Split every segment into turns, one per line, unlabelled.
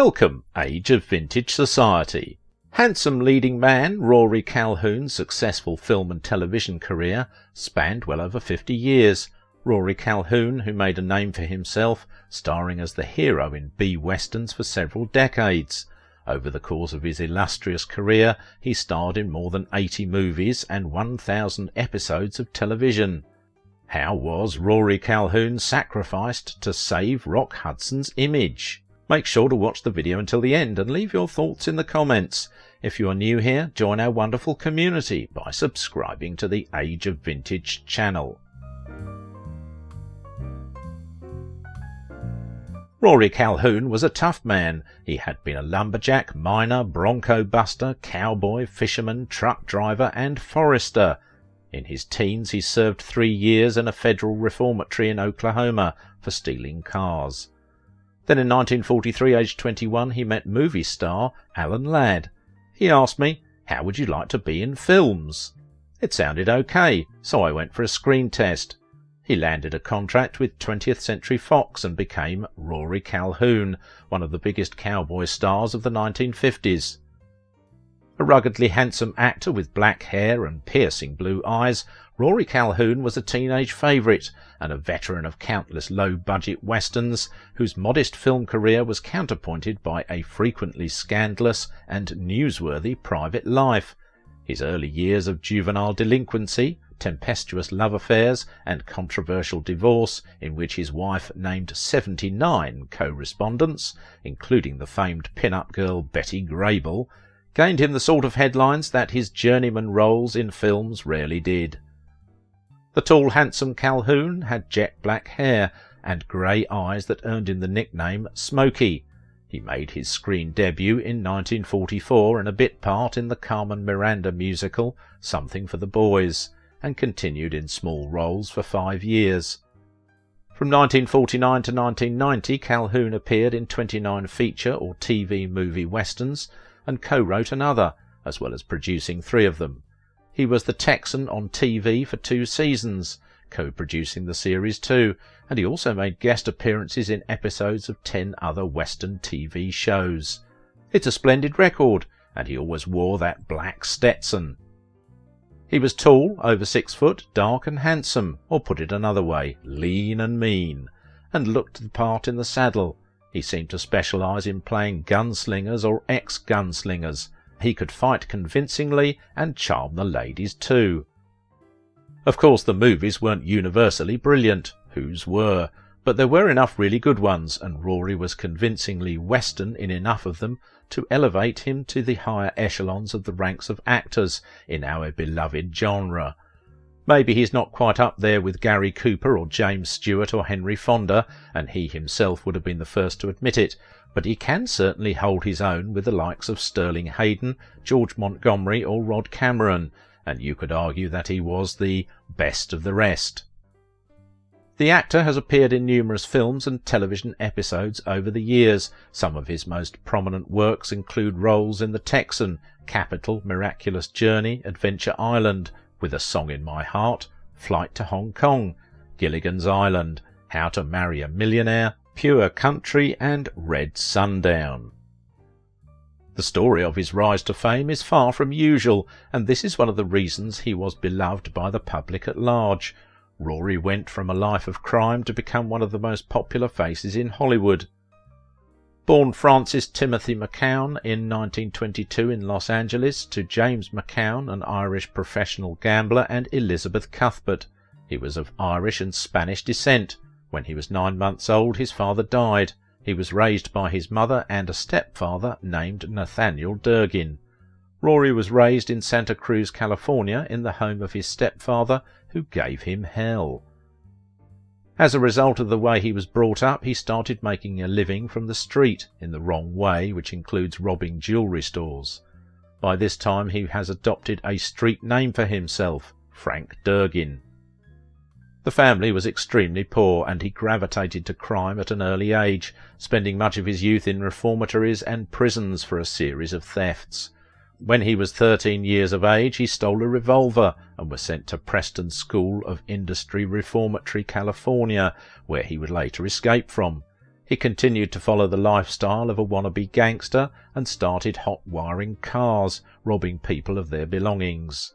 Welcome, age of vintage society. Handsome leading man Rory Calhoun's successful film and television career spanned well over 50 years. Rory Calhoun, who made a name for himself, starring as the hero in B-westerns for several decades. Over the course of his illustrious career, he starred in more than 80 movies and 1,000 episodes of television. How was Rory Calhoun sacrificed to save Rock Hudson's image? Make sure to watch the video until the end and leave your thoughts in the comments. If you are new here, join our wonderful community by subscribing to the Age of Vintage channel. Rory Calhoun was a tough man. He had been a lumberjack, miner, bronco buster, cowboy, fisherman, truck driver and forester. In his teens he served 3 years in a federal reformatory in Oklahoma for stealing cars. Then in 1943, aged 21, he met movie star Alan Ladd. He asked me, "How would you like to be in films?" It sounded okay, so I went for a screen test. He landed a contract with 20th Century Fox and became Rory Calhoun, one of the biggest cowboy stars of the 1950s. A ruggedly handsome actor with black hair and piercing blue eyes, Rory Calhoun was a teenage favourite and a veteran of countless low-budget westerns whose modest film career was counterpointed by a frequently scandalous and newsworthy private life. His early years of juvenile delinquency, tempestuous love affairs and controversial divorce, in which his wife named 79 co-respondents, including the famed pin-up girl Betty Grable, gained him the sort of headlines that his journeyman roles in films rarely did. The tall, handsome Calhoun had jet black hair and grey eyes that earned him the nickname Smokey. He made his screen debut in 1944 in a bit part in the Carmen Miranda musical Something for the Boys, and continued in small roles for 5 years. From 1949 to 1990, Calhoun appeared in 29 feature or TV movie westerns and co-wrote another, as well as producing 3 of them. He was the Texan on TV for 2 seasons, co-producing the series too, and he also made guest appearances in episodes of 10 other Western TV shows. It's a splendid record, and he always wore that black Stetson. He was tall, over 6 foot, dark and handsome, or put it another way, lean and mean, and looked the part in the saddle. He seemed to specialise in playing gunslingers or ex-gunslingers. He could fight convincingly and charm the ladies too. Of course the movies weren't universally brilliant, whose were, but there were enough really good ones, and Rory was convincingly Western in enough of them to elevate him to the higher echelons of the ranks of actors in our beloved genre. Maybe he's not quite up there with Gary Cooper or James Stewart or Henry Fonda, and he himself would have been the first to admit it, but he can certainly hold his own with the likes of Sterling Hayden, George Montgomery or Rod Cameron, and you could argue that he was the best of the rest. The actor has appeared in numerous films and television episodes over the years. Some of his most prominent works include roles in The Texan, Capital, Miraculous Journey, Adventure Island, With a Song in My Heart, Flight to Hong Kong, Gilligan's Island, How to Marry a Millionaire, Pure Country and Red Sundown. The story of his rise to fame is far from usual, and this is one of the reasons he was beloved by the public at large. Rory went from a life of crime to become one of the most popular faces in Hollywood. Born Francis Timothy McCown in 1922 in Los Angeles to James McCown, an Irish professional gambler, and Elizabeth Cuthbert. He was of Irish and Spanish descent. When he was 9 months old, his father died. He was raised by his mother and a stepfather named Nathaniel Durgin. Rory was raised in Santa Cruz, California, in the home of his stepfather, who gave him hell. As a result of the way he was brought up, he started making a living from the street in the wrong way, which includes robbing jewellery stores. By this time he has adopted a street name for himself, Frank Durgin. The family was extremely poor, and he gravitated to crime at an early age, spending much of his youth in reformatories and prisons for a series of thefts. When he was 13 years of age, he stole a revolver and was sent to Preston School of Industry Reformatory, California, where he would later escape from. He continued to follow the lifestyle of a wannabe gangster and started hot-wiring cars, robbing people of their belongings.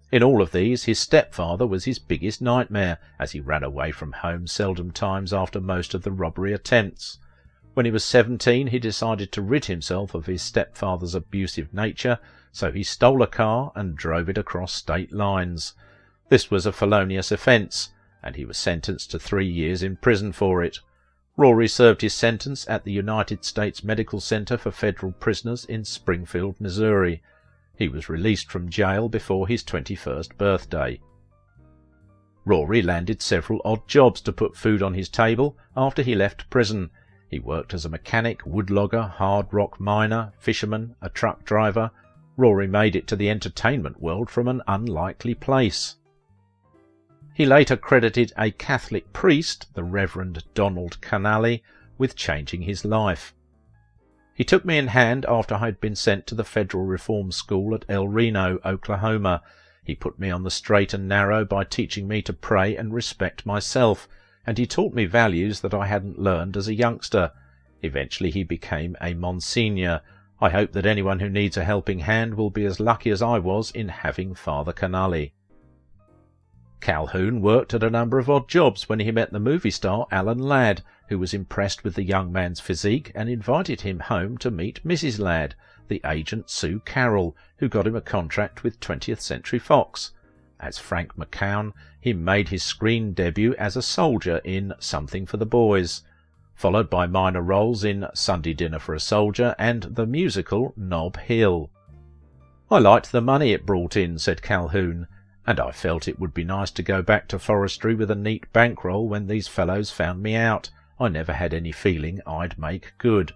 In all of these, his stepfather was his biggest nightmare, as he ran away from home seldom times after most of the robbery attempts. When he was 17, he decided to rid himself of his stepfather's abusive nature, so he stole a car and drove it across state lines. This was a felonious offence, and he was sentenced to 3 years in prison for it. Rory served his sentence at the United States Medical Center for Federal Prisoners in Springfield, Missouri. He was released from jail before his 21st birthday. Rory landed several odd jobs to put food on his table after he left prison. He worked as a mechanic, woodlogger, hard rock miner, fisherman, a truck driver. Rory made it to the entertainment world from an unlikely place. He later credited a Catholic priest, the Reverend Donald Canali, with changing his life. He took me in hand after I had been sent to the Federal Reform School at El Reno, Oklahoma. He put me on the straight and narrow by teaching me to pray and respect myself, and he taught me values that I hadn't learned as a youngster. Eventually he became a Monsignor. I hope that anyone who needs a helping hand will be as lucky as I was in having Father Canali. Calhoun worked at a number of odd jobs when he met the movie star Alan Ladd, who was impressed with the young man's physique and invited him home to meet Mrs. Ladd, the agent Sue Carroll, who got him a contract with 20th Century Fox. As Frank McCown, he made his screen debut as a soldier in Something for the Boys, followed by minor roles in Sunday Dinner for a Soldier and the musical Nob Hill. "I liked the money it brought in," said Calhoun, "and I felt it would be nice to go back to forestry with a neat bankroll when these fellows found me out. I never had any feeling I'd make good."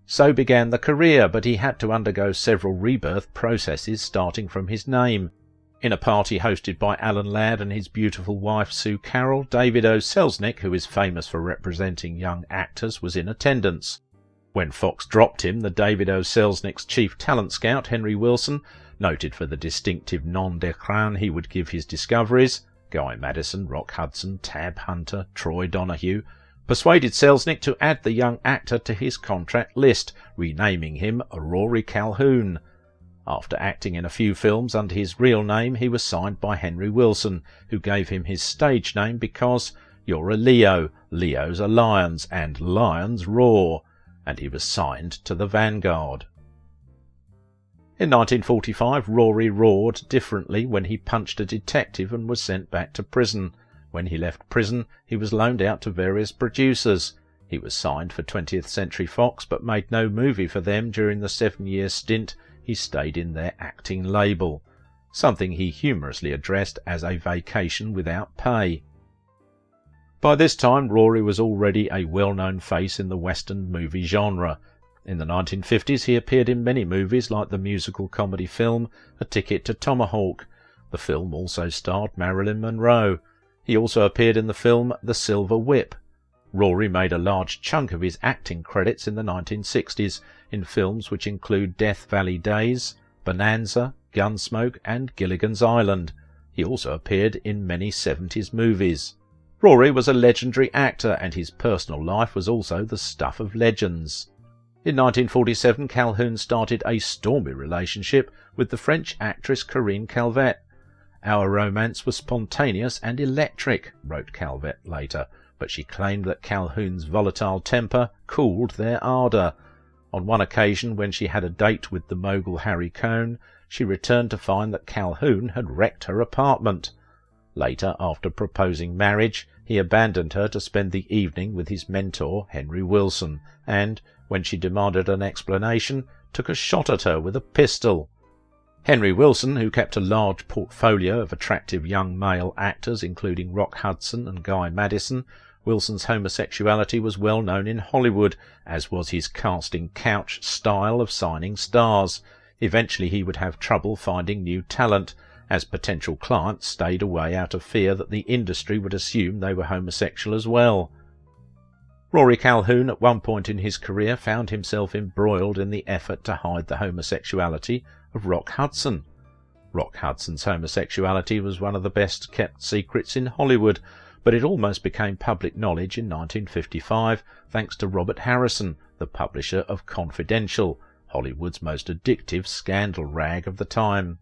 So began the career, but he had to undergo several rebirth processes starting from his name. In a party hosted by Alan Ladd and his beautiful wife Sue Carroll, David O. Selznick, who is famous for representing young actors, was in attendance. When Fox dropped him, the David O. Selznick's chief talent scout, Henry Wilson, noted for the distinctive nom de crâne he would give his discoveries, Guy Madison, Rock Hudson, Tab Hunter, Troy Donahue, persuaded Selznick to add the young actor to his contract list, renaming him Rory Calhoun. After acting in a few films under his real name, he was signed by Henry Wilson, who gave him his stage name because "You're a Leo, Leos are lions, and lions roar," and he was signed to the Vanguard. In 1945, Rory roared differently when he punched a detective and was sent back to prison. When he left prison, he was loaned out to various producers. He was signed for 20th Century Fox, but made no movie for them during the 7-year stint he stayed in their acting label, something he humorously addressed as a vacation without pay. By this time, Rory was already a well-known face in the Western movie genre. In the 1950s, he appeared in many movies like the musical comedy film A Ticket to Tomahawk. The film also starred Marilyn Monroe. He also appeared in the film The Silver Whip. Rory made a large chunk of his acting credits in the 1960s in films which include Death Valley Days, Bonanza, Gunsmoke, and Gilligan's Island. He also appeared in many 70s movies. Rory was a legendary actor, and his personal life was also the stuff of legends. In 1947, Calhoun started a stormy relationship with the French actress Corinne Calvet. "Our romance was spontaneous and electric," wrote Calvet later, but she claimed that Calhoun's volatile temper cooled their ardour. On one occasion, when she had a date with the mogul Harry Cohn, she returned to find that Calhoun had wrecked her apartment. Later, after proposing marriage, he abandoned her to spend the evening with his mentor Henry Wilson, and, when she demanded an explanation, took a shot at her with a pistol. Henry Wilson, who kept a large portfolio of attractive young male actors including Rock Hudson and Guy Madison, Wilson's homosexuality was well known in Hollywood, as was his casting couch style of signing stars. Eventually he would have trouble finding new talent, as potential clients stayed away out of fear that the industry would assume they were homosexual as well. Rory Calhoun at one point in his career found himself embroiled in the effort to hide the homosexuality of Rock Hudson. Rock Hudson's homosexuality was one of the best kept secrets in Hollywood, but it almost became public knowledge in 1955 thanks to Robert Harrison, the publisher of Confidential, Hollywood's most addictive scandal rag of the time.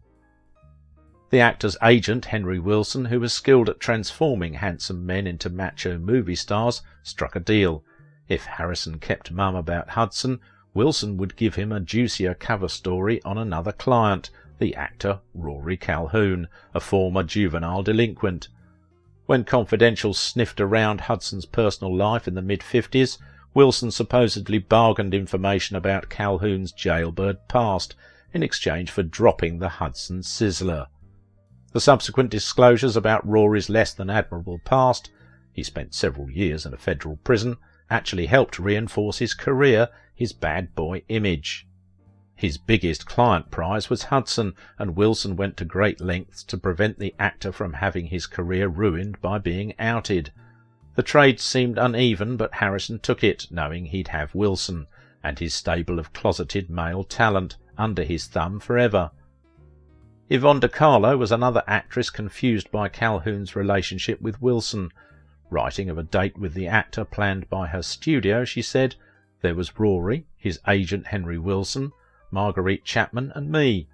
The actor's agent, Henry Wilson, who was skilled at transforming handsome men into macho movie stars, struck a deal. If Harrison kept mum about Hudson, Wilson would give him a juicier cover story on another client, the actor Rory Calhoun, a former juvenile delinquent. When Confidential sniffed around Hudson's personal life in the mid-50s, Wilson supposedly bargained information about Calhoun's jailbird past in exchange for dropping the Hudson sizzler. The subsequent disclosures about Rory's less than admirable past — he spent several years in a federal prison — actually helped reinforce his career, his bad boy image. His biggest client prize was Hudson, and Wilson went to great lengths to prevent the actor from having his career ruined by being outed. The trade seemed uneven, but Harrison took it, knowing he'd have Wilson and his stable of closeted male talent under his thumb forever. Yvonne DiCarlo was another actress confused by Calhoun's relationship with Wilson. Writing of a date with the actor planned by her studio, she said, "There was Rory, his agent Henry Wilson, Marguerite Chapman and me.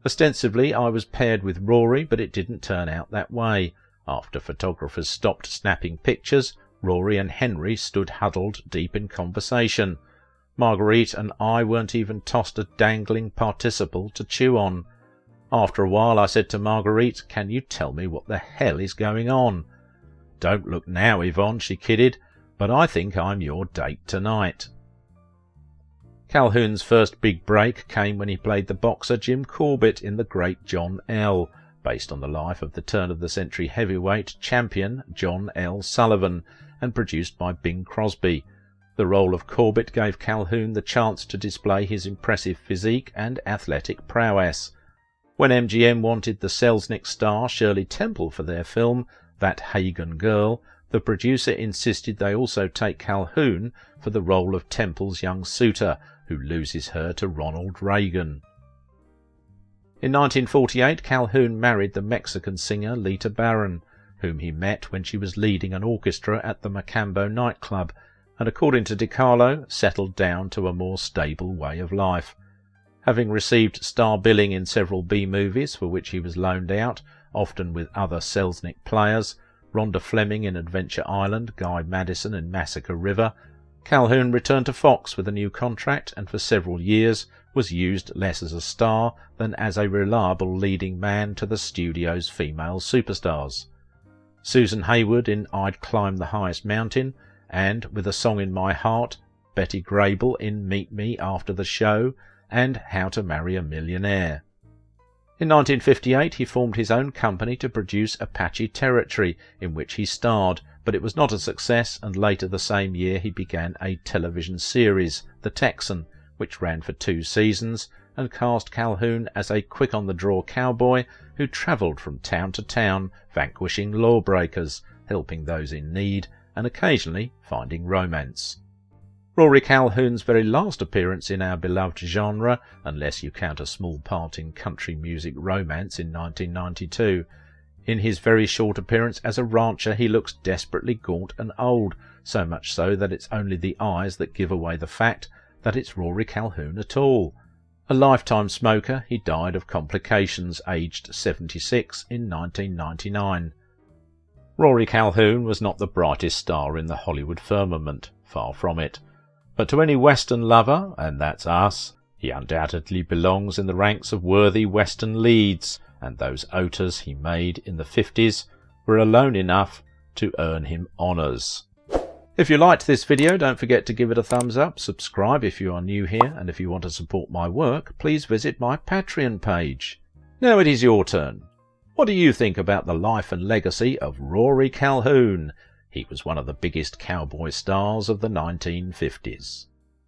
Ostensibly I was paired with Rory, but it didn't turn out that way. After photographers stopped snapping pictures, Rory and Henry stood huddled deep in conversation. Marguerite and I weren't even tossed a dangling participle to chew on. After a while I said to Marguerite, 'Can you tell me what the hell is going on?' 'Don't look now, Yvonne,' she kidded, 'but I think I'm your date tonight.'" Calhoun's first big break came when he played the boxer Jim Corbett in The Great John L., based on the life of the turn-of-the-century heavyweight champion John L. Sullivan, and produced by Bing Crosby. The role of Corbett gave Calhoun the chance to display his impressive physique and athletic prowess. When MGM wanted the Selznick star Shirley Temple for their film That Hagen Girl, the producer insisted they also take Calhoun for the role of Temple's young suitor, who loses her to Ronald Reagan. In 1948, Calhoun married the Mexican singer Lita Barron, whom he met when she was leading an orchestra at the Macambo nightclub, and according to DiCarlo, settled down to a more stable way of life. Having received star billing in several B-movies for which he was loaned out, often with other Selznick players, Rhonda Fleming in Adventure Island, Guy Madison in Massacre River, Calhoun returned to Fox with a new contract and for several years was used less as a star than as a reliable leading man to the studio's female superstars. Susan Hayward in I'd Climb the Highest Mountain, and With a Song in My Heart, Betty Grable in Meet Me After the Show, and How to Marry a Millionaire. In 1958 he formed his own company to produce Apache Territory, in which he starred, but it was not a success, and later the same year he began a television series, The Texan, which ran for 2 seasons and cast Calhoun as a quick-on-the-draw cowboy who travelled from town to town, vanquishing lawbreakers, helping those in need, and occasionally finding romance. Rory Calhoun's very last appearance in our beloved genre, unless you count a small part in country music romance in 1992. In his very short appearance as a rancher he looks desperately gaunt and old, so much so that it's only the eyes that give away the fact that it's Rory Calhoun at all. A lifetime smoker, he died of complications, aged 76 in 1999. Rory Calhoun was not the brightest star in the Hollywood firmament, far from it. But to any Western lover, and that's us, he undoubtedly belongs in the ranks of worthy Western leads, and those otas he made in the 50s were alone enough to earn him honours. If you liked this video, don't forget to give it a thumbs up, subscribe if you are new here, and if you want to support my work, please visit my Patreon page. Now it is your turn. What do you think about the life and legacy of Rory Calhoun? He was one of the biggest cowboy stars of the 1950s.